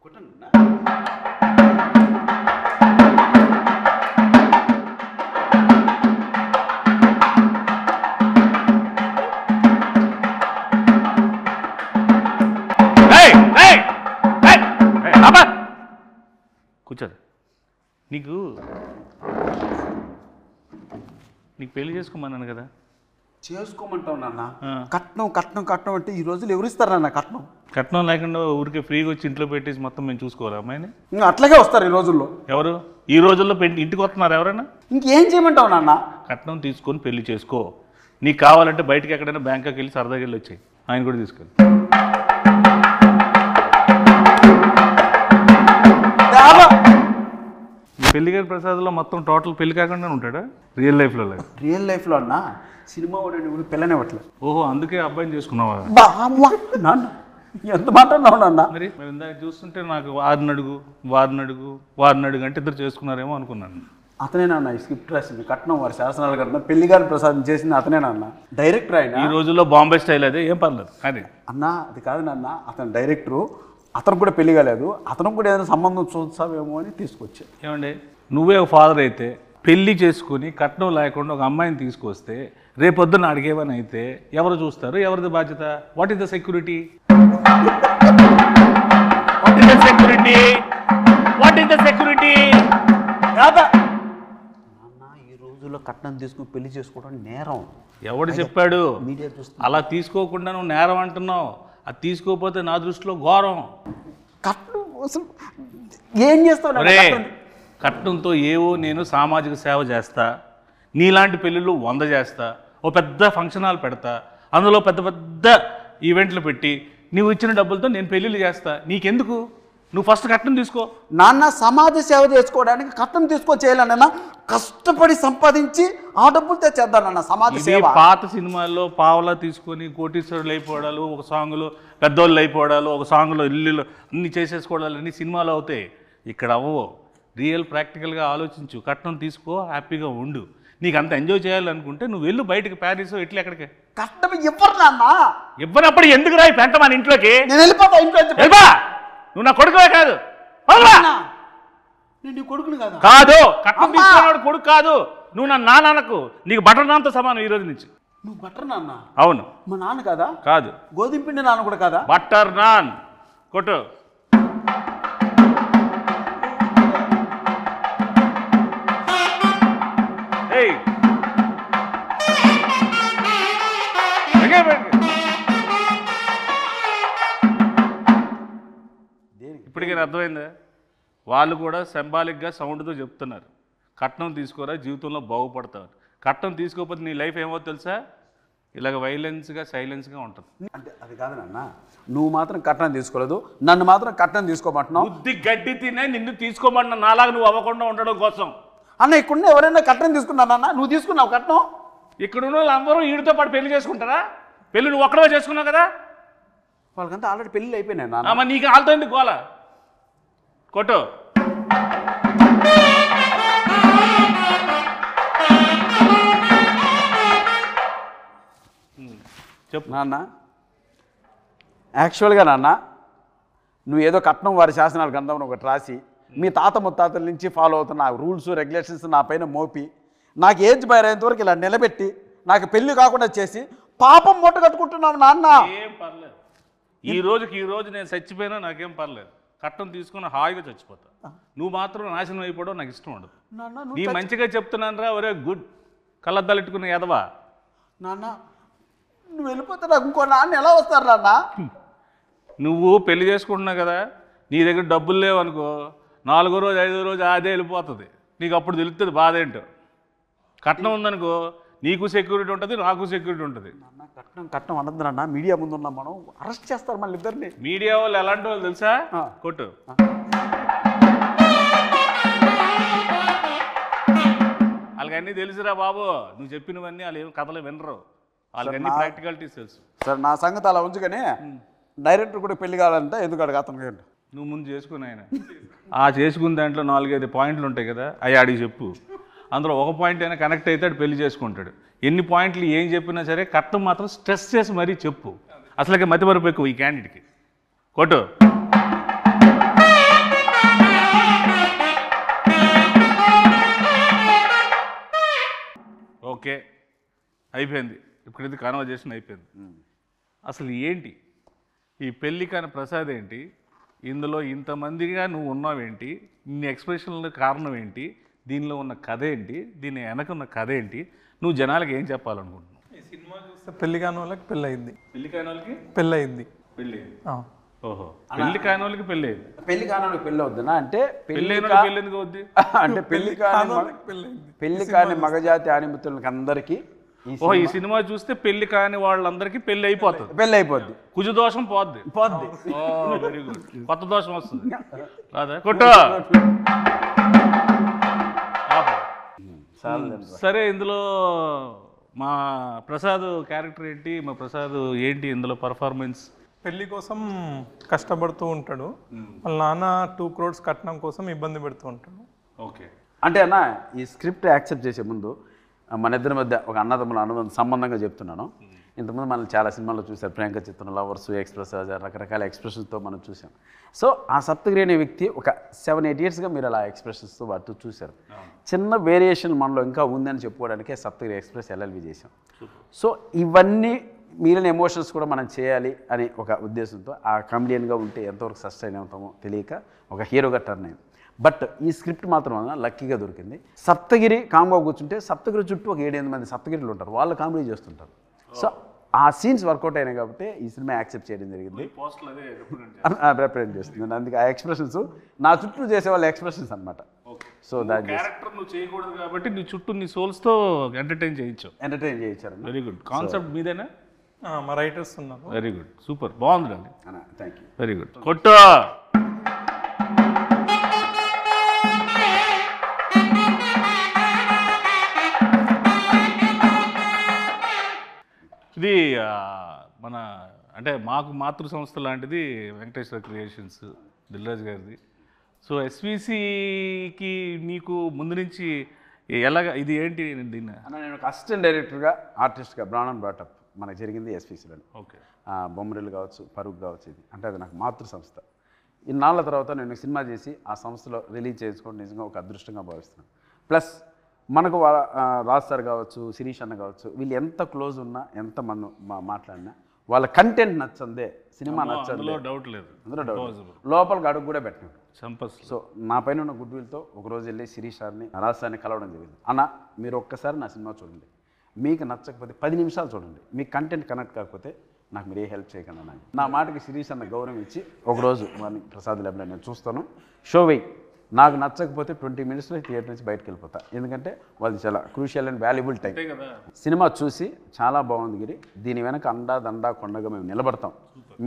కూర్చోదు. నీకు పెళ్లి చేసుకోమన్నాను కదా. చేసుకోమంటావు నాన్న. కట్నం కట్నం కట్నం అంటే ఈ రోజులు ఎవరిస్తారన్న కట్నం? కట్నం లేకుండా ఊరికే ఫ్రీగా వచ్చి ఇంట్లో పెట్టేసి మొత్తం మేము చూసుకోవాలి అమ్మాయిని. అట్లాగే వస్తారు ఈ రోజుల్లో. ఎవరు ఈ రోజుల్లో ఇంటికి వస్తున్నారు ఎవరైనా? ఇంకేం చేయమంటావు నాన్న? కట్నం తీసుకొని పెళ్లి చేసుకో. నీకు కావాలంటే బయటకి ఎక్కడైనా బ్యాంకాకి వెళ్ళి సరదాగా వెళ్ళి వచ్చాయి. ఆయన కూడా తీసుకెళ్ళి. పెళ్లిగారి ప్రసాద్లో మొత్తం టోటల్ పెళ్లి కాకుండా ఉంటాడా రియల్ లైఫ్లో? రియల్ లైఫ్లో అన్నా సినిమా వాడు పిల్లనేవట్లేదు. ఓహో, అందుకే అబ్బాయిని చేసుకున్నావా? నాన్న ఎంత మాట్లాడినావు నాన్న? మరి ఇందాక చూస్తుంటే నాకు వారిని అడుగు అంటే ఇద్దరు చేసుకున్నారేమో అనుకున్నాను. అతనేనా ఈ స్క్రిప్ట్ రాసింది? కట్నం వారి శాసనాలు కట్టిన పెళ్లిగారి ప్రసాదం చేసింది అతనేనా? డైరెక్టర్ ఆయన. ఈ రోజుల్లో బాంబే స్టైల్ అదే, ఏం పర్లేదు. అది అన్నా అది కాదు నాన్న, అతను డైరెక్టరు. అతను కూడా పెళ్లి కాలేదు, అతను కూడా ఏదైనా సంబంధం చూస్తావేమో అని తీసుకొచ్చా. ఏమండి, నువ్వే ఒక ఫాదర్ అయితే పెళ్లి చేసుకుని కట్నం లేకుండా ఒక అమ్మాయిని తీసుకొస్తే రేపొద్దున అడిగేవని అయితే ఎవరు చూస్తారు? ఎవరిది బాధ్యత? What is the security? ఈ రోజుల్లో కట్నం తీసుకుని పెళ్లి చేసుకోవడం నేరం. ఎవడు చెప్పాడు? మీడియా చూస్తే అలా తీసుకోకుండా నువ్వు నేరం అంటున్నావు. అది తీసుకోకపోతే నా దృష్టిలో ఘోరం. కట్నం అసలు ఏం చేస్తావు? కట్నంతో ఏవో నేను సామాజిక సేవ చేస్తా, నీలాంటి పెళ్ళిళ్ళు 100 చేస్తా, ఓ పెద్ద ఫంక్షన్ హాల్ పెడతా, అందులో పెద్ద పెద్ద ఈవెంట్లు పెట్టి నువ్వు ఇచ్చిన డబ్బులతో నేను పెళ్ళిళ్ళు చేస్తా. నీకెందుకు? నువ్వు ఫస్ట్ కట్నం తీసుకో. నాన్న సమాజ సేవ చేసుకోవడానికి కట్నం చేయాలన్నా కష్టపడి సంపాదించి ఆ డబ్బులు తెచ్చేద్దానన్న సమాజ సేవ. పాత సినిమాల్లో పావలా తీసుకొని కోటీశ్వరులు అయిపోవడాలు, ఒక సాంగ్లో పెద్దోళ్ళు అయిపోవడాలు, ఒక సాంగ్లో ఇల్లు అన్ని చేసేసుకోవడాలు అన్ని సినిమాలు అవుతాయి. ఇక్కడ అవ్వవు. రియల్ ప్రాక్టికల్గా ఆలోచించు. కట్నం తీసుకో, హ్యాపీగా ఉండు. నీకు అంత ఎంజాయ్ చేయాలనుకుంటే నువ్వు వెళ్ళు బయటకు, ప్యారిస్ ఇట్లా ఎక్కడికి. కట్నం ఇవ్వరు నాన్న. ఇవ్వనప్పుడు ఎందుకు రాయి పెంట మన ఇంట్లోకి? నేను వెళ్ళిపోతా ఇంట్లో. నువ్వు నా కొడుకువే కాదు. నేను కొడుకుని కాదు. కాదు, కట్నం తీసుకున్నాడు కొడుకు కాదు. నువ్వు నా నాన్నకు, నీకు బటర్ నాన్తో సమానం ఈ రోజు నుంచి. నువ్వు బటర్ నాన్న? అవును. మా నాన్న కదా? కాదు. గోధుమ పిండి నాన్న కూడా కదా? బటర్ నాన్ కొట్టు. ఇప్పటికైనా అర్థమైందా? వాళ్ళు కూడా సింబాలిక్గా సౌండ్తో చెప్తున్నారు, కట్నం తీసుకోరా జీవితంలో బాగుపడతావు. కట్నం తీసుకోకపోతే నీ లైఫ్ ఏమో తెలుసా? ఇలాగ వైలెన్స్గా సైలెన్స్గా ఉంటుంది. అంటే అది కాదు నాన్న, నువ్వు మాత్రం కట్నం తీసుకోలేదు, నన్ను మాత్రం కట్నం తీసుకోమంటున్నావు. బుద్ధి గడ్డి తినే నిన్ను తీసుకోమంటున్నా, నాలాగా నువ్వు అవ్వకుండా ఉండడం కోసం. అన్న ఇక్కడ ఎవరైనా కట్నం తీసుకున్నానన్నా? నువ్వు తీసుకున్నావు కట్నం? ఇక్కడున్న వాళ్ళందరూ వీడితో పాటు పెళ్లి చేసుకుంటారా? పెళ్లి నువ్వు ఒక్కడే చేసుకున్నావు కదా? వాళ్ళకంతా ఆల్రెడీ పెళ్ళి అయిపోయినాయి నాన్న. మరి నీకు వాళ్ళతో ఎందుకు గోల? కొట్టు. చెప్పు నాన్న. యాక్చువల్గా నాన్న, నువ్వు ఏదో కట్నం వారి శాసనాల గ్రంథం ఒకటి రాసి మీ తాత ముత్తాతల నుంచి ఫాలో అవుతున్న రూల్స్ రెగ్యులేషన్స్ నా పైన మోపి నాకు ఏజ్ బయరేంత వరకు ఇలా నిలబెట్టి నాకు పెళ్లి కాకుండా చేసి పాపం మూట కట్టుకుంటున్నావు నాన్న. ఏం పర్లేదు, ఈ రోజు నేను చచ్చిపోయినా నాకేం పర్లేదు. కట్నం తీసుకుని హాయిగా చచ్చిపోతా. నువ్వు మాత్రం నాశనం అయిపోవడం నాకు ఇష్టం ఉండదు. నీ మంచిగా చెప్తున్నాను రా. ఒరే గుడ్ కళ్ళద్దాలెట్టుకున్న ఎదవా. నాన్న నువ్వు వెళ్ళిపోతే నాకు ఇంకో నాన్న ఎలా వస్తారు నాన్న? నువ్వు పెళ్లి చేసుకుంటున్నావు కదా, నీ దగ్గర డబ్బులు లేవనుకో, 4వ రోజు 5వ రోజు అదే వెళ్ళిపోతుంది. నీకు అప్పుడు తెలుస్తుంది బాధ ఏంటో. కట్నం ఉందనుకో, నీకు సెక్యూరిటీ ఉంటుంది, నాకు సెక్యూరిటీ ఉంటుంది. కట్నం అనద్దు నాన్న, మీడియా ముందు ఉన్నాం మనం, అరెస్ట్ చేస్తారు మళ్ళీ ఇద్దరిని. మీడియా వాళ్ళు ఎలాంటి వాళ్ళు తెలుసా? కొట్టు. వాళ్ళకి అన్నీ తెలుసురా బాబు. నువ్వు చెప్పినవన్నీ వాళ్ళు ఏం కథలు వినరు. వాళ్ళకి అన్ని ప్రాక్టికాలిటీస్ తెలుసు. సార్ నా సంగతి అలా ఉంచుకొని డైరెక్టర్ కూడా పెళ్లి కావాలంటే ఎందుకు అడగ అతను? నువ్వు ముందు చేసుకుని ఆయన ఆ చేసుకున్న దాంట్లో 4-5 పాయింట్లు ఉంటాయి కదా, అవి అడిగి చెప్పు. అందులో ఒక పాయింట్ అయినా కనెక్ట్ అవుతాడు, పెళ్లి చేసుకుంటాడు. ఎన్ని పాయింట్లు ఏం చెప్పినా సరే కట్నం మాత్రం స్ట్రెస్ చేసి మరీ చెప్పు. అసలుకి మతిమరుపు ఎక్కువ ఈ క్యాండిడేట్కి. కొట్టు. ఓకే అయిపోయింది, ఇప్పుడైతే కాన్వర్జేషన్ అయిపోయింది. అసలు ఏంటి ఈ పెళ్ళి కాని ప్రసాద్ ఏంటి, ఇందులో ఇంతమందిగా నువ్వు ఉన్నావేంటి, ఇన్ని ఎక్స్ప్రెషన్ల కారణం ఏంటి, దీనిలో ఉన్న కథ ఏంటి, దీని వెనక ఉన్న కథ ఏంటి, నువ్వు జనాలకు ఏం చెప్పాలనుకుంటున్నావు? ఈ సినిమా చూస్తే పెళ్లి కాని వాళ్ళకి పెళ్ళి అయింది, పెళ్లి కాని వాళ్ళకి పెళ్ళి అయింది. పెళ్ళి, ఓహో పెళ్లి కాని వాళ్ళకి పెళ్ళి అయింది. పెళ్లి కాని పెళ్ళి అవుతుందా అంటే పెళ్ళి ఎందుకు అవుద్ది? అంటే పెళ్లి కాని మగజాతి ఆనిమితులకి అందరికీ ఓహో ఈ సినిమా చూస్తే పెళ్లి కాని వాళ్ళందరికీ పెళ్లి అయిపోతుంది, పెళ్ళి అయిపోద్ది, కుజు దోషం పోద్ది. వెరీ గుడ్, కొత్త దోషం వస్తుంది రాదా కొట్టు. సరే, ఇందులో మా ప్రసాద్ క్యారెక్టర్ ఏంటి, మా ప్రసాద్ ఏంటి ఇందులో పర్ఫార్మెన్స్? పెళ్లి కోసం కష్టపడుతూ ఉంటాడు, వాళ్ళ నాన్న 2 crores కట్నం కోసం ఇబ్బంది పెడుతూ ఉంటాడు. ఓకే, అంటే అన్న ఈ స్క్రిప్ట్ యాక్సెప్ట్ చేసే ముందు మన ఇద్దరి మధ్య ఒక అన్నదమ్ముల అనుబంధం సంబంధంగా చెప్తున్నాను. ఇంతకుముందు మనం చాలా సినిమాల్లో చూసారు, ప్రియాంక చిత్రం, లవర్స్, ఎక్స్ప్రెస్, రకరకాల ఎక్స్ప్రెషన్స్తో మనం చూసాం. సో ఆ సప్తగిరి అనే వ్యక్తి ఒక 7-8 yearsగా మీరు అలా ఎక్స్ప్రెషన్స్తో వాటితో చూశారు. చిన్న వేరియేషన్ మనలో ఇంకా ఉందని చెప్పుకోవడానికే సప్తగిరి ఎక్స్ప్రెస్ ఎల్ఎల్వి చేశాం. సో ఇవన్నీ మిగిలిన ఎమోషన్స్ కూడా మనం చేయాలి అనే ఒక ఉద్దేశంతో ఆ కామెడియన్గా ఉంటే ఎంతవరకు సస్టైన్ అవుతామో తెలియక ఒక హీరోగా టర్న్ అయింది. బట్ ఈ స్క్రిప్ట్ మాత్రం లక్కీగా దొరికింది. సప్తగిరి కాంబో కూర్చుంటే సప్తగిరి చుట్టూ ఒక 7-8 మంది సప్తగిరిలు ఉంటారు, వాళ్ళు కామెడీ చేస్తుంటారు. సో ఆ సీన్స్ వర్కౌట్ అయినాయి కాబట్టి ఈ సినిమా యాక్సెప్ట్ చేయడం జరిగింది, రిప్రజెంట్ చేస్తుంది. అందుకే ఆ ఎక్స్ప్రెషన్స్ నా చుట్టూ చేసే వాళ్ళ ఎక్స్ప్రెషన్స్ అనమాట. సో దాని క్యారెక్టర్ నువ్వు చేయకూడదు కాబట్టి నీ చుట్టూ నీ సోల్స్తో ఎంటర్టైన్ చేయించారు. వెరీ గుడ్, కాన్సెప్ట్ మీదేనా? మా రైటర్స్ ఉన్నారు. వెరీ గుడ్, సూపర్, బాగుంది. థ్యాంక్ యూ, వెరీ గుడ్, కొట్టు. ఇది మన అంటే మాకు మాతృ సంస్థ లాంటిది వెంకటేశ్వర క్రియేషన్స్, దిల్రాజ్ గారిది. సో ఎస్విసికి మీకు ముందు నుంచి ఎలాగ ఇది ఏంటి దీన్ని? నేను ఒక అసిస్టెంట్ డైరెక్టర్గా ఆర్టిస్ట్గా బ్రాండ్ బ్రాటప్ మనకు జరిగింది ఎస్విసిలో. ఓకే, బొమ్మరిల్లు కావచ్చు, పరుగు కావచ్చు, ఇది అంటే అది నాకు మాతృ సంస్థ. ఇన్నాళ్ళ తర్వాత నేను సినిమా చేసి ఆ సంస్థలో రిలీజ్ చేసుకోవడం నిజంగా ఒక అదృష్టంగా భావిస్తున్నాను. ప్లస్ మనకు రాజ్ సార్ కావచ్చు, శిరీష్ అన్న కావచ్చు, వీళ్ళు ఎంత క్లోజ్ ఉన్నా, ఎంత మనం మాట్లాడినా వాళ్ళ కంటెంట్ నచ్చందే, సినిమా నచ్చందే, డౌట్ లేదు, లోపలికి అడుగు కూడా పెట్టినాడు. సో నా పైన ఉన్న గుడ్ విల్తో ఒకరోజు వెళ్ళి శిరీష్ సార్ని, రాజ్ సార్ని కలవడం జరిగింది. అన్న మీరు ఒక్కసారి నా సినిమా చూడండి, మీకు నచ్చకపోతే 10 నిమిషాలు చూడండి, మీకు కంటెంట్ కనెక్ట్ కాకపోతే నాకు మీరు ఏ హెల్ప్ చేయకుండా నాకు నా మాటకి శిరీష్ అన్న గౌరవం ఇచ్చి ఒకరోజు మార్నింగ్ ప్రసాద్ ల్యాబ్లో నేను చూస్తాను, షో వెయ్యి, నాకు నచ్చకపోతే 20 minutesలో థియేటర్ నుంచి బయటకు వెళ్ళిపోతా, ఎందుకంటే వాళ్ళది చాలా crucial and valuable time. Cinema చూసి చాలా బాగుంది గిరి, దీని వెనక అండా దండా కొండగా మేము నిలబడతాం,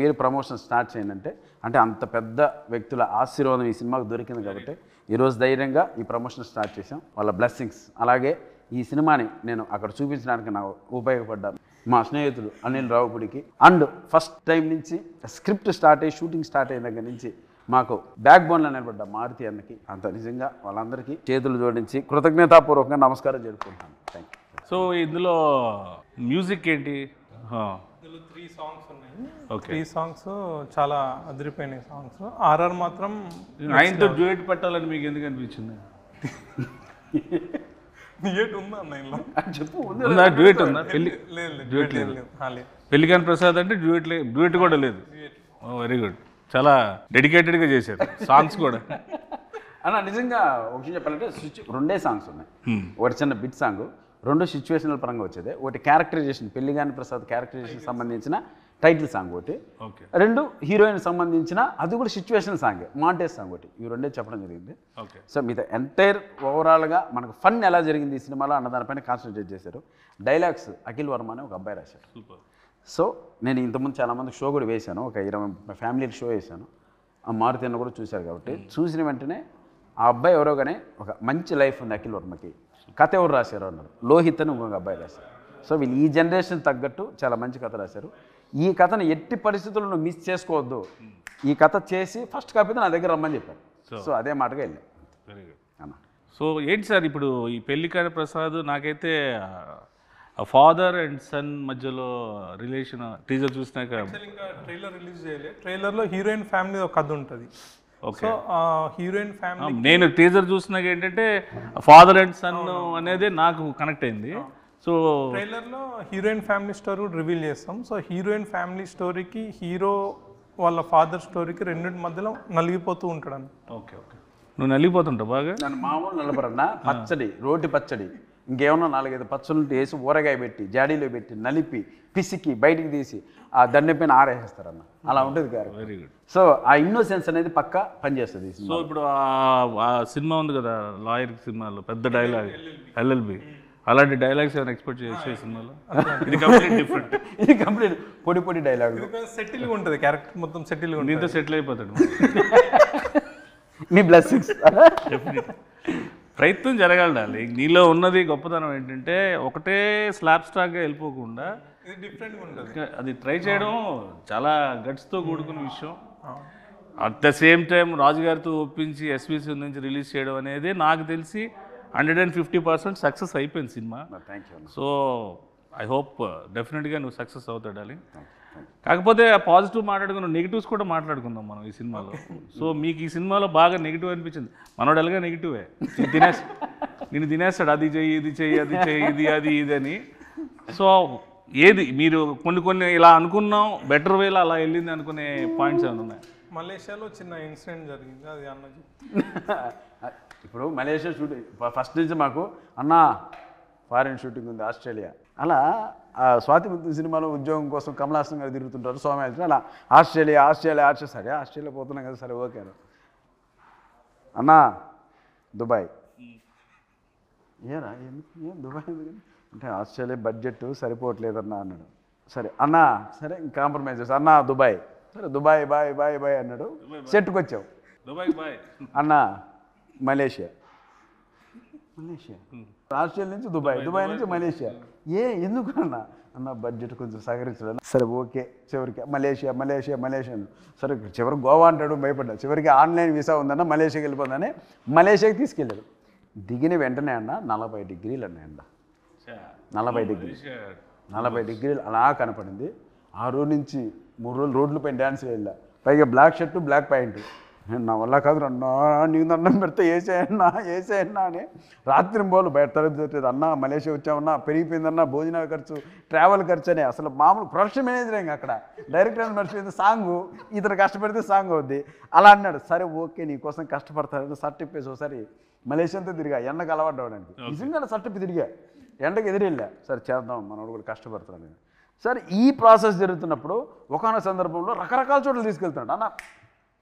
మీరు ప్రమోషన్ స్టార్ట్ చేయండి అంటే అంత పెద్ద వ్యక్తుల ఆశీర్వాదం ఈ సినిమాకు దొరికింది కాబట్టి ఈరోజు ధైర్యంగా ఈ ప్రమోషన్ స్టార్ట్ చేసాం, వాళ్ళ బ్లెస్సింగ్స్. అలాగే ఈ సినిమాని నేను అక్కడ చూపించడానికి నాకు ఉపయోగపడ్డాను మా స్నేహితులు అనిల్ రావుపూడికి. అండ్ ఫస్ట్ టైం నుంచి స్క్రిప్ట్ స్టార్ట్ అయ్యి షూటింగ్ స్టార్ట్ అయిన దగ్గర నుంచి మాకు బ్యాక్ బోన్లో నిలబడ్డ మారుతి అన్నకి అంత నిజంగా వాళ్ళందరికీ చేతులు జోడించి కృతజ్ఞతాపూర్వకంగా నమస్కారం జరుపుకుంటాను. Thank you. సో ఇందులో మ్యూజిక్ ఏంటి? ఇందులో 3 songs ఉన్నాయి. ఓకే, 3 songs చాలా అదిరిపోయినాయి సాంగ్స్. ఆర్ఆర్ మాత్రం ఆయనతో డ్యూయట్ పెట్టాలని మీకు ఎందుకు అనిపించింది? డ్యూయట్ ఉందా అన్న ఇందులో? చెప్పు, ఉందా డ్యూయట్ ఉందా? పెళ్లికాని ప్రసాద్ అంటే డ్యూయట్ కూడా లేదు. వెరీ గుడ్, చాలా డెడికేటెడ్గా చేశారు సాంగ్స్ కూడా. అన్న నిజంగా ఒక విషయం చెప్పాలంటే 2 songs ఉన్నాయి. ఒకటి చిన్న బిట్ సాంగ్, 2 సిచ్యువేషనల్ పరంగా వచ్చేది. ఒకటి క్యారెక్టరైజేషన్, పెళ్లిగాని ప్రసాద్ క్యారెక్టరైజేషన్ సంబంధించిన టైటిల్ సాంగ్ ఒకటి, 2 హీరోయిన్ సంబంధించిన అది కూడా సిచ్యువేషనల్ సాంగ్, మాంటేజ్ సాంగ్ ఒకటి. ఈ 2 చెప్పడం జరిగింది. సో మిగతా ఎంటైర్ ఓవరాల్గా మనకు ఫన్ ఎలా జరిగింది ఈ సినిమాలో అన్న దానిపైన కాన్సన్ట్రేట్ చేశారు. డైలాగ్స్ అఖిల్ వర్మ అని ఒక అబ్బాయి రాశారు. సో నేను ఇంతకుముందు చాలామంది షో కూడా వేశాను, ఒక 20 ఫ్యామిలీ షో వేశాను. ఆ మారుతి అన్న కూడా చూశారు కాబట్టి చూసిన వెంటనే ఆ అబ్బాయి ఎవరో కానీ ఒక మంచి లైఫ్ ఉంది అఖిల్ వర్మకి, కథ ఎవరు రాశారు అన్నారు, లోహిత్ అని ఇంకొక అబ్బాయి రాశారు. సో వీళ్ళు ఈ జనరేషన్ తగ్గట్టు చాలా మంచి కథ రాశారు. ఈ కథను ఎట్టి పరిస్థితుల్లో మిస్ చేసుకోవద్దు, ఈ కథ చేసి ఫస్ట్ కాపీతో నా దగ్గర రమ్మని చెప్పారు. సో అదే మాటగా వెళ్ళాను. వెరీ గుడ్ అన్న. సో ఏంటి సార్ ఇప్పుడు ఈ పెళ్లికాని ప్రసాద్, నాకైతే ఫాదర్ అండ్ సన్ మధ్యలో రిలేషన్ టీజర్ చూసినాక ఇంకా ట్రైలర్ రిలీజ్ చేయలేదు. ట్రైలర్లో హీరోయిన్ ఫ్యామిలీ ఒక కథ ఉంటుంది. సో హీరోయిన్ ఫ్యామిలీ నేను టీజర్ చూసినాక ఏంటంటే ఫాదర్ అండ్ సన్ అనేది నాకు కనెక్ట్ అయింది. సో సో ట్రైలర్లో హీరోయిన్ ఫ్యామిలీ స్టోరీ కూడా రివీల్ చేస్తాం. సో హీరోయిన్ ఫ్యామిలీ స్టోరీకి హీరో వాళ్ళ ఫాదర్ స్టోరీకి రెండింటి మధ్యలో నలిగిపోతూ ఉంటాడు అని. ఓకే ఓకే, నువ్వు నలిగిపోతుంటావు బాగా. నన్ను మామూలు నలపరన్నా పచ్చడి, రోటి పచ్చడి, ఇంకేమన్నా 4-5 పచ్చళ్ళు వేసి ఊరగాయ పెట్టి జాడీలో పెట్టి నలిపి పిసికి బయటికి తీసి ఆ దండె పైన ఆరేస్తారన్న. అలా ఉంటుంది గారు. Very good. సో ఆ ఇన్నోసెన్స్ అనేది పక్కా పనిచేస్తుంది. సో ఇప్పుడు ఆ సినిమా ఉంది కదా లాయర్ సినిమాలో పెద్ద డైలాగ్ ఎల్ఎల్బి, అలాంటి డైలాగ్స్ ఏమైనా ఎక్స్పెక్ట్ చేయొచ్చు ఈ సినిమాలో? ఇది కంప్లీట్ డిఫరెంట్. ఇది కంప్లీట్ పొడి పొడి డైలాగ్. సెటిల్గా ఉంటుంది, క్యారెక్టర్ మొత్తం సెటిల్గా ఉంటుంది. నీతో సెటిల్ అయిపోతాడు. మీ బ్లెస్సింగ్స్. ప్రయత్నం జరగాలి. నీలో ఉన్నది గొప్పతనం ఏంటంటే ఒకటే స్లాబ్ స్టాక్గా వెళ్ళిపోకుండా ఇది డిఫరెంట్గా ఉంటుంది. అది ట్రై చేయడం చాలా గట్స్తో కూడుకున్న విషయం. అట్ ద సేమ్ టైం రాజుగారితో ఒప్పించి ఎస్విసి నుంచి రిలీజ్ చేయడం అనేది నాకు తెలిసి 150% సక్సెస్ అయిపోయింది cinema. Thank you. So I hope డెఫినెట్గా నువ్వు సక్సెస్ అవుతాడాలి. కాకపోతే పాజిటివ్ మాట్లాడుకున్నాం, నెగిటివ్స్ కూడా మాట్లాడుకుందాం మనం ఈ సినిమాలో. సో మీకు ఈ సినిమాలో బాగా నెగిటివ్ అనిపించింది. మనోడు ఎలాగా నెగిటివే, నేను తినేస్తాడు, అది చెయ్యి ఇది చెయ్యి అది చెయ్యి ఇది అది ఇది అని. సో ఏది మీరు కొన్ని ఇలా అనుకున్నాం బెటర్ వేలో అలా వెళ్ళింది అనుకునే పాయింట్స్ ఏమైనా ఉన్నాయి? మలేషియాలో చిన్న ఇన్సిడెంట్ జరిగింది, అది అన్న ఇప్పుడు మలేషియా షూటింగ్ ఫస్ట్ నుంచి మాకు అన్న ఫారిన్ షూటింగ్ ఉంది ఆస్ట్రేలియా. అలా స్వాతి ముత్యం సినిమాలో ఉద్యోగం కోసం కమలాసన్ గారు తిరుగుతుంటారు, సోమయాజన్. అలా ఆస్ట్రేలియా సరే ఆస్ట్రేలియా పోతున్నాం కదా, సరే ఓకే అన్న దుబాయ్. ఏరా ఏం దుబాయ్ అంటే ఆస్ట్రేలియా బడ్జెట్ సరిపోవట్లేదన్నా అన్నాడు. సరే అన్న సరే కాంప్రమైజ్ చేస్తా అన్న దుబాయ్. సరే దుబాయ్ బాయ్ బాయ్ బాయ్ అన్నాడు. సెట్కి వచ్చావు. దుబాయ్ బాయ్ అన్న మలేషియా. ఆస్ట్రేలియా నుంచి దుబాయ్ నుంచి మలేషియా. ఎందుకు అన్న బడ్జెట్ కొంచెం సహకరించడం. సరే ఓకే చివరికి మలేషియా. సరే చివరికి గోవా అంటాడు, భయపడ్డా. చివరికి ఆన్లైన్ వీసా ఉందన్న మలేషియాకి వెళ్ళిపోతుందని మలేషియాకి తీసుకెళ్ళాడు. దిగిన వెంటనే అన్న 40 డిగ్రీలు అన్నాయండ. 40 డిగ్రీలు అలా కనపడింది. ఆ రోజు నుంచి 3 రోజులు రోడ్లపైన డ్యాన్స్ వెళ్ళా. పైగా బ్లాక్ షర్టు బ్లాక్ ప్యాంటు. నా వల్ల కాదు అన్నా, నీకు దండం పెడితే వేసేయన్నా అని రాత్రి బోలు బయట తరగతి అన్న మలేషియా వచ్చామన్నా, పెరిగిపోయిందన్నా భోజనాల ఖర్చు, ట్రావెల్ ఖర్చు అని. అసలు మామూలు ప్రొడక్షన్ మేనేజర్ ఇంకా అక్కడ డైరెక్టర్ మర్చిపోయింది. సాంగు ఇతను కష్టపడితే సాంగ్ అవుద్ది అలా అన్నాడు. సరే ఓకే నీకోసం కష్టపడతాను సర్టిఫికేట్స్. ఒకసారి మలేషియా అంతా తిరిగా, ఎండకు అలవాటు అవ్వడానికి. నిజంగా సర్టిఫికేట్ తిరిగా, ఎండకు ఎదురెళ్ళా. సరే చేద్దాం మనోడు కూడా కష్టపడతాను నేను. సరే ఈ ప్రాసెస్ జరుగుతున్నప్పుడు ఒకనొక సందర్భంలో రకరకాల చోట్ల తీసుకెళ్తున్నాడు. అన్న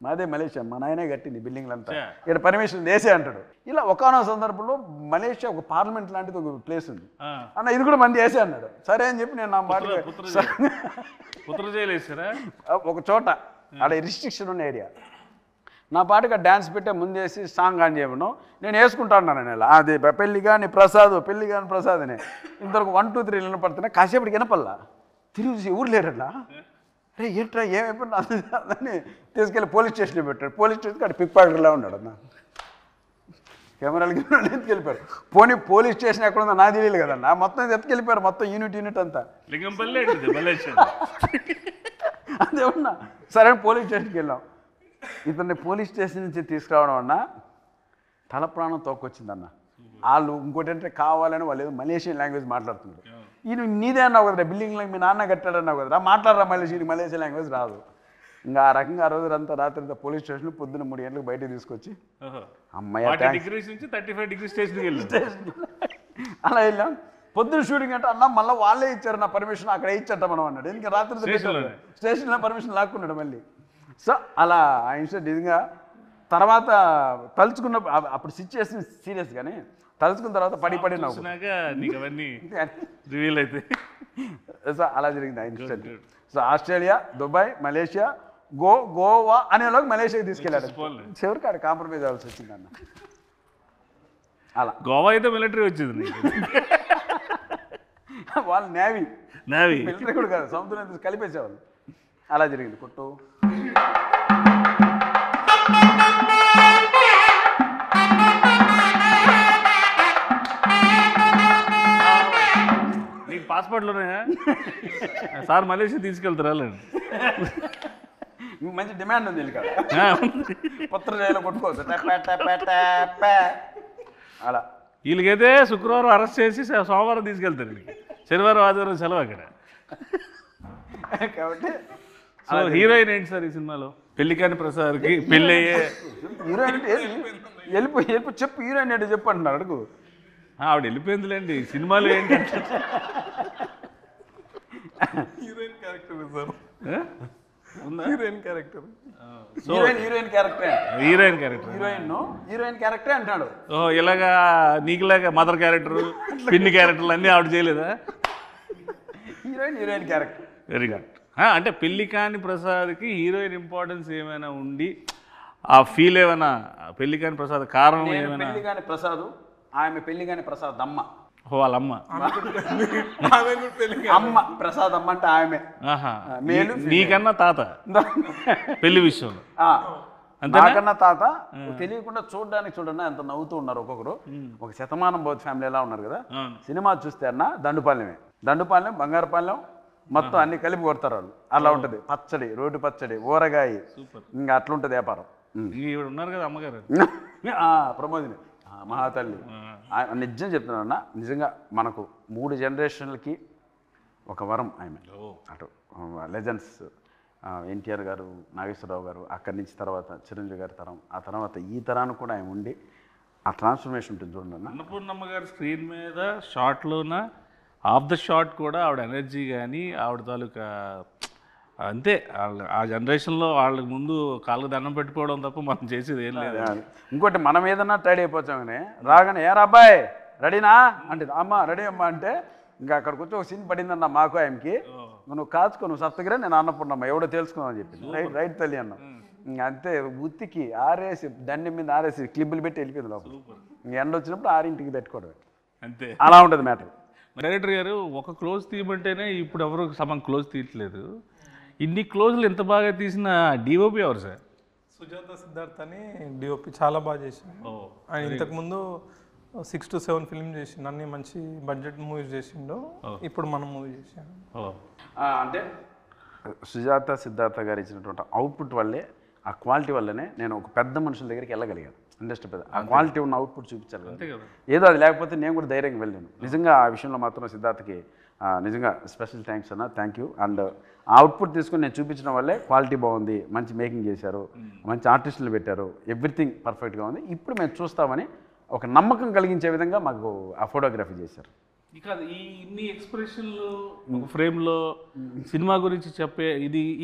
మాదే మలేషియా, మా నాయనే కట్టింది బిల్డింగ్లంతా, ఇక్కడ పర్మిషన్ వేసే అంటాడు. ఇలా ఒకనొక సందర్భంలో మలేషియా ఒక పార్లమెంట్ లాంటిది ఒక ప్లేస్ ఉంది అన్న, ఇది కూడా మంది వేసే అన్నాడు. సరే అని చెప్పి నేను నా మాట ఒక చోట ఆడ రిస్ట్రిక్షన్ ఉన్న ఏరియా నా పాటుగా డ్యాన్స్ పెట్టే ముందేసి సాంగ్ ఆన్ చేయమను, నేను వేసుకుంటాను నేను. అది పెళ్ళి కానీ ప్రసాద్ అని ఇంతవరకు 1 2 3 వినపడుతున్నా. కాసేపటికి వినపల్లా తిరిగి ఊరు లేరట్లా. అరే ఏంట్రా ఏమైపోయినా అని తీసుకెళ్ళి పోలీస్ స్టేషన్లో పెట్టాడు. పోలీస్ స్టేషన్కి అక్కడ పిక్ పాకెట్లా ఉన్నాడు అన్న. కెమెరాలు ఎత్తుకెళ్ళిపోయారు. పోలీస్ స్టేషన్ ఎక్కడ ఉందో నాకు తెలియదు కదన్నా, మొత్తం ఎత్తుకెళ్ళిపోయారు. మొత్తం యూనిట్ అంతా అదే ఉన్నా. సరే పోలీస్ స్టేషన్కి వెళ్ళాం. ఇతన్ని పోలీస్ స్టేషన్ నుంచి తీసుకురావడం అన్న తల ప్రాణం తోకొచ్చిందన్న. వాళ్ళు ఇంకోటి అంటే కావాలని వాళ్ళు ఏదో మలేషియన్ లాంగ్వేజ్ మాట్లాడుతున్నారు. ఈయన నీదే అన్నావు కదరా, బిల్డింగ్లో మీ నాన్న కట్టాడన్నావు కదరా, మాట్లాడరా మలేషియన్ లాంగ్వేజ్ రాదు. ఇంకా ఆ రకంగా ఆ రోజు అంతా రాత్రి అంతా పోలీస్ స్టేషన్లో పొద్దున్న 3 గంటలకు బయటకు తీసుకొచ్చి అమ్మాయి అలా వెళ్ళాం. పొద్దున్న షూటింగ్ అంటే అన్న మళ్ళీ వాళ్ళే ఇచ్చారు నా పర్మిషన్, అక్కడ ఇచ్చట మనం అన్నాడు. ఇంకా రాత్రి స్టేషన్లో పర్మిషన్ లాక్కున్నాడు మళ్ళీ. సో అలా ఆ ఇన్సిడెంట్ ఇదిగా తర్వాత తలుచుకున్న అప్పుడు సిచ్యువేషన్ సీరియస్ కానీ తలుచుకున్న తర్వాత పడి నవ్వు. సో అలా జరిగింది ఆ incident. So Australia, Dubai, Malaysia, Goa అనేలోకి మలేషియాకి తీసుకెళ్ళాడు. చివరికి ఆడ కాంప్రమైజ్ అవ్వాల్సి వచ్చింది అన్న. అలా గోవా అయితే మిలిటరీ వచ్చింది, వాళ్ళు నేవీ మిలిటరీ కూడా కాదు, సముద్రం కలిపేసేవాళ్ళు. అలా జరిగింది కొట్టు. నీకు పాస్పోర్ట్లోనే సార్ మలేషియా తీసుకెళ్తారా? మంచి డిమాండ్ ఉంది పత్ర జైలు కొట్టుకోవచ్చు అలా. వీళ్ళకైతే శుక్రవారం అరెస్ట్ చేసి సోమవారం తీసుకెళ్తారు వీళ్ళకి, శనివారం ఆదివారం సెలవు అక్కడ. కాబట్టి సో హీరోయిన్ ఏంటి సార్ ఈ సినిమాలో? పెళ్లికాని ప్రసాద్కి పెళ్ళి అయ్యే హీరోయిన్ వెళ్ళిపో చెప్పు, హీరోయిన్ ఏంటో చెప్పు అంటున్నారు, అడుగు. ఆవిడ వెళ్ళిపోయిందిలేండి. సినిమాలో ఏంటంటే హీరోయిన్ క్యారెక్టర్ సార్, ఆ? ఉందా? Heroine character. హీరోయిన్ క్యారెక్టరే, హీరోయిన్ క్యారెక్టర్. హీరోయిన్ క్యారెక్టరే అంటాడు. ఓహో, ఇలాగా నీకులాగా మదర్ క్యారెక్టర్, పిన్ని క్యారెక్టర్లు అన్నీ ఆవిడ చేయలేదా? Heroine character. Very good. అంటే పెళ్లికాని ప్రసాద్కి హీరోయిన్ ఇంపార్టెన్స్ ఏమైనా ఉండి ఆ ఫీల్ ఏమైనా, పెళ్లికాని ప్రసాద్ కారణం ఏమైనా? పెళ్లిగాని ప్రసాద్, ఆమె పెళ్లిగాని ప్రసాద్ అమ్మ. ఓ వాళ్ళ అమ్మ. అమ్మ ప్రసాద్ అమ్మ అంటే ఆమె. ఆహా, మేలు నీకన్నా తాత పెళ్లి విషయంలో. నాకన్నా తాత తెలియకుండా చూడండి ఎంత నవ్వుతూ ఉన్నారు ఒక్కొక్కరు. ఒక శతమానం బౌద్ధ ఫ్యామిలీ ఎలా ఉన్నారు కదా. సినిమా చూస్తే అన్న దండుపాలెం బంగారుపాలెం మొత్తం అన్ని కలిపి కొడతారు వాళ్ళు. అలా ఉంటుంది. పచ్చడి, రోడ్డు పచ్చడి, ఊరగాయ, ఇంకా అట్లుంటుంది వ్యాపారం. ఈవిడ ఉన్నారు కదా అమ్మగారు, ప్రమోదిని మహాతల్లి. నిజం చెప్తున్నానన్నా, నిజంగా మనకు 3 జనరేషన్లకి ఒక వరం ఆమె. అటు లెజెండ్స్ ఎన్టీఆర్ గారు, నాగేశ్వరరావు గారు, అక్కడి నుంచి తర్వాత చిరంజీవి గారి తరం, ఆ తర్వాత ఈ తరానికి కూడా ఆయన ఉండి ఆ ట్రాన్స్ఫర్మేషన్ ఉంటుంది చూడండి అన్న. అన్నపూర్ణమ్మ గారు స్క్రీన్ మీద షార్ట్లోన ఆఫ్ ద షాట్ కూడా ఆవిడ ఎనర్జీ కానీ ఆవిడ తాలూకా అంతే. ఆ జనరేషన్లో వాళ్ళకి ముందు కాళ్ళకు దండం పెట్టుకోవడం తప్ప మనం చేసేది ఏం లేదు. ఇంకోటి, మనం ఏదన్నా టైడ్ అయిపోతామని రాగానే ఏరా అబ్బాయి రెడీనా అంటే అమ్మ రెడీ అమ్మ అంటే ఇంకా అక్కడికి వచ్చి ఒక సీన్ పడిందన్న మాకు ఆయనకి. నువ్వు కాచుకో, నువ్వు సత్తగిరా, నేను అన్నపూర్ణమ్మ ఎవడో తెలుసుకున్నావు చెప్పి రైట్ తల్లి అన్నాం. ఇంక అంతే ఉత్తికి ఆరేసి దండం మీద ఆరేసి క్లిబ్బులు పెట్టి వెళ్ళిపోయింది లోపల. ఇంక ఎండ వచ్చినప్పుడు 6ంటికి పెట్టుకోవడం అంతే. అలా ఉంటుంది మ్యాటర్. డైరెక్టర్ గారు ఒక క్లోజ్ తీయమంటేనే ఇప్పుడు ఎవరు సగం క్లోజ్ తీయట్లేదు. ఇన్ని క్లోజ్లు ఎంత బాగా తీసిన డిఓపి ఎవరు సార్? సుజాత సిద్ధార్థ్ అని డిఓపి చాలా బాగా చేసింది. ఆయన ఇంతకుముందు 6 to 7 ఫిల్మ్ చేసిండు, అన్ని మంచి బడ్జెట్ మూవీస్ చేసిండు. ఇప్పుడు మనం మూవీ చేసాం. అంటే సుజాత సిద్ధార్థ గారు ఇచ్చినటువంటి అవుట్పుట్ వల్లే, ఆ క్వాలిటీ వల్లనే నేను ఒక పెద్ద మనుషుల దగ్గరికి వెళ్ళగలిగాను. ఇండస్ట్రీ పెద్ద ఆ క్వాలిటీ ఉన్న అవుట్పుట్ చూపించాలి. ఏదో అది లేకపోతే నేను కూడా ధైర్యంగా వెళ్ళాను. నిజంగా ఆ విషయంలో మాత్రం సిద్ధార్థకి నిజంగా స్పెషల్ థ్యాంక్స్ అన్న, థ్యాంక్ యూ. అండ్ ఆ అవుట్పుట్ తీసుకుని నేను చూపించడం వల్లే క్వాలిటీ బాగుంది, మంచి మేకింగ్ చేశారు, మంచి ఆర్టిస్టులు పెట్టారు, ఎవ్రీథింగ్ పర్ఫెక్ట్గా ఉంది, ఇప్పుడు మేము చూస్తామని ఒక నమ్మకం కలిగించే విధంగా మాకు ఆ ఫోటోగ్రఫీ చేశారు. ఇక ఈ ఇన్ని ఎక్స్ప్రెషన్లు ఒక ఫ్రేమ్లో సినిమా గురించి చెప్పే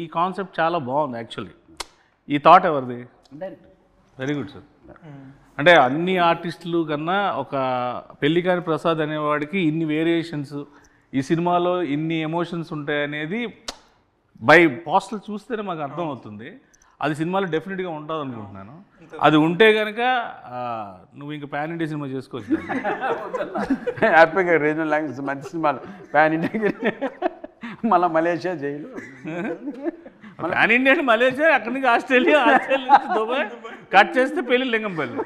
ఈ కాన్సెప్ట్ చాలా బాగుంది యాక్చువల్లీ. ఈ థాట్ ఎవరిది? Very good sir. అంటే అన్ని ఆర్టిస్టులు కన్నా ఒక పెళ్లికాని ప్రసాద్ అనేవాడికి ఇన్ని వేరియేషన్స్, ఈ సినిమాలో ఇన్ని ఎమోషన్స్ ఉంటాయనేది బై పోస్టల్ చూస్తేనే మాకు అర్థం అవుతుంది. అది సినిమాలో డెఫినెట్గా ఉంటుంది అనుకుంటున్నాను. అది ఉంటే కనుక నువ్వు ఇంకా పాన్ ఇండియా సినిమా చేసుకోవచ్చు. హ్యాపీగా రీజనల్ లాంగ్వేజ్ మంచి సినిమాలు పాన్ ఇండియా, మళ్ళీ మలేషియా జైలు, పాన్ ఇండియా అంటే మలేషియా, అక్కడి నుంచి ఆస్ట్రేలియా నుంచి దుబాయ్, కట్ చేస్తే పెళ్ళి లింగంపల్లి,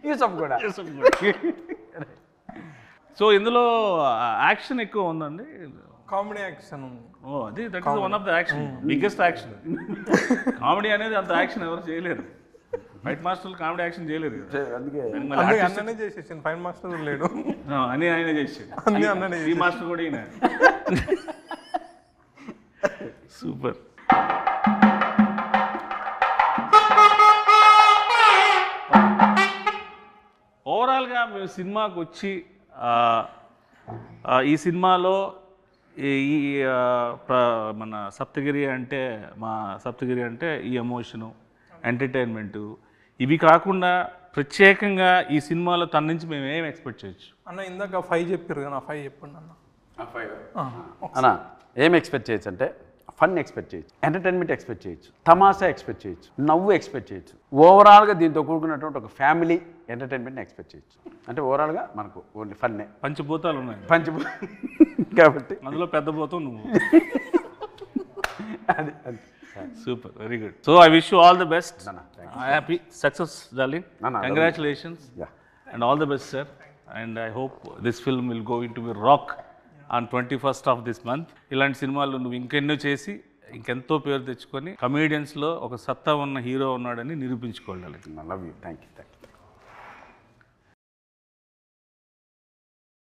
యూసఫ్ కూడా. సో ఇందులో యాక్షన్ ఎక్కువ ఉందండి, కామెడీ యాక్షన్ ఉంది. అది that is one of the action, biggest action. Comedy అనేది అంత యాక్షన్ ఎవరు చేయలేరు. ఫైట్ మాస్టర్లు కామెడీ యాక్షన్ చేయలేరు. అందుకే అన్ననే చేసేసాను, ఫైట్ మాస్టర్ లేడు అని ఆయన చేసాడు. అన్ననే ఈ మాస్టర్ కూడా ఈయన. సూపర్. ఓవరాల్గా మేము సినిమాకి వచ్చి ఈ సినిమాలో మన సప్తగిరి అంటే ఈ ఎమోషను, ఎంటర్టైన్మెంటు, ఇవి కాకుండా ప్రత్యేకంగా ఈ సినిమాలో తన నుంచి మేము ఏం ఎక్స్పెక్ట్ చేయొచ్చు అన్న? ఇందాక 5 చెప్పారు కదా, 5 చెప్పండి అన్న. అన్న ఏం ఎక్స్పెక్ట్ చేయొచ్చు అంటే ఫన్ ఎక్స్పెక్ట్ చేయొచ్చు, ఎంటర్టైన్మెంట్ ఎక్స్పెక్ట్ చేయొచ్చు, తమాషా ఎక్స్పెక్ట్ చేయొచ్చు, నవ్వు ఎక్స్పెక్ట్ చేయొచ్చు. ఓవరాల్గా దీంతో కూడుకున్నటువంటి ఒక ఫ్యామిలీ ఎంటర్టైన్మెంట్ని ఎక్స్పెక్ట్ చేయొచ్చు. అంటే ఓవరాల్గా మనకు ఓన్లీ ఫన్నే. పంచభూతాలు ఉన్నాయి కాబట్టి అందులో పెద్ద భూతం నువ్వు. అది super, very good. So I wish you all the best. Happy success darling. Congratulations and all the best sir. And I hope this film will go in to be rock on 21st of this month. ఇలాంటి సినిమాలు నువ్వు ఇంకెన్నో చేసి ఇంకెంతో పేరు తెచ్చుకొని కమేడియన్స్లో ఒక సత్తా ఉన్న హీరో ఉన్నాడని నిరూపించుకోవాలి. Love you, thank you.